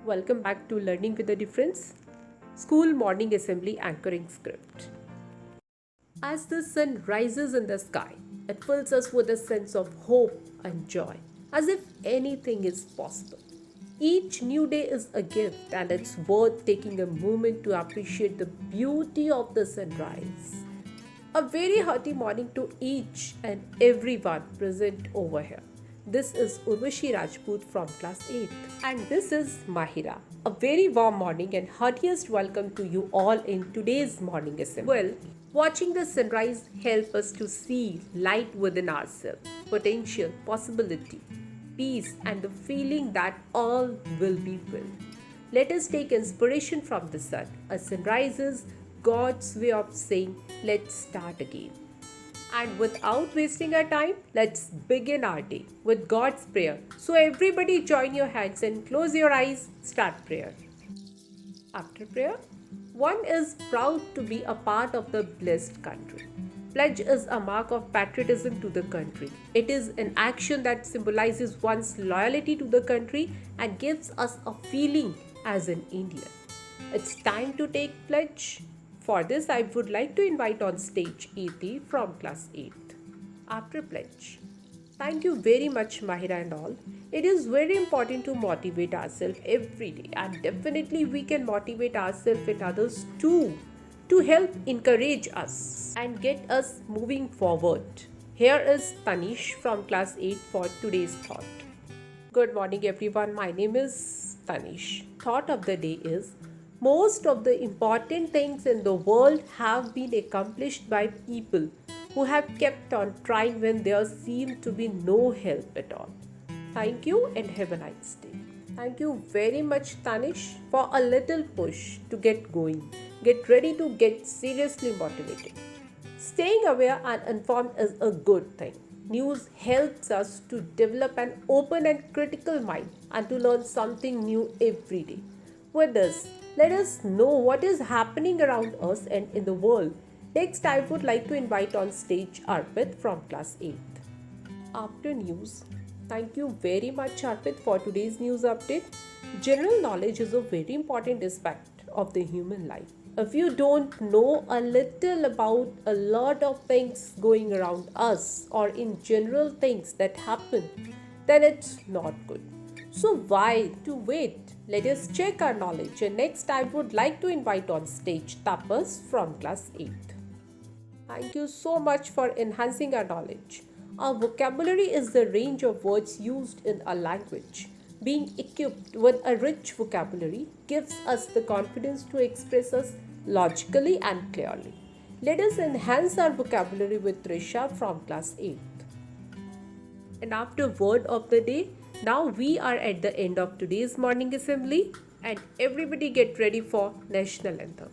Welcome back to Learning with a Difference, School Morning Assembly Anchoring Script. As the sun rises in the sky, it fills us with a sense of hope and joy, as if anything is possible. Each new day is a gift, and it's worth taking a moment to appreciate the beauty of the sunrise. A very hearty morning to each and everyone present over here. This is Urvashi Rajput from class 8th, and this is Mahira. A very warm morning and heartiest welcome to you all in today's morning assembly. Well, watching the sunrise help us to see light within ourselves, potential, possibility, peace, and the feeling that all will be well. Let us take inspiration from the sun. A sunrise is God's way of saying, let's start again. And without wasting our time, let's begin our day with God's prayer. So, everybody join your hands and close your eyes, start prayer. After prayer, one is proud to be a part of the blessed country. Pledge is a mark of patriotism to the country. It is an action that symbolizes one's loyalty to the country and gives us a feeling as an Indian. It's time to take pledge. For this, I would like to invite on stage Ethi from class 8th. After pledge. Thank you very much, Mahira and all. It is very important to motivate ourselves every day, and definitely we can motivate ourselves and others too to help encourage us and get us moving forward. Here is Tanish from class 8 for today's thought. Good morning, everyone. My name is Tanish. Thought of the day is most of the important things in the world have been accomplished by people who have kept on trying when there seemed to be no help at all. Thank you and have a nice day. Thank you very much, Tanish, for a little push to get going. Get ready to get seriously motivated. Staying aware and informed is a good thing. News helps us to develop an open and critical mind and to learn something new every day. With this, let us know what is happening around us and in the world. Next, I would like to invite on stage Arpit from class 8th. After news, thank you very much Arpit for today's news update. General knowledge is a very important aspect of the human life. If you don't know a little about a lot of things going around us or in general things that happen, then it's not good. So why to wait? Let us check our knowledge, and next I would like to invite on stage Tapas from class 8th. Thank you so much for enhancing our knowledge. Our vocabulary is the range of words used in a language. Being equipped with a rich vocabulary gives us the confidence to express us logically and clearly. Let us enhance our vocabulary with Trisha from class 8th. And after word of the day, now we are at the end of today's morning assembly, and everybody get ready for national anthem.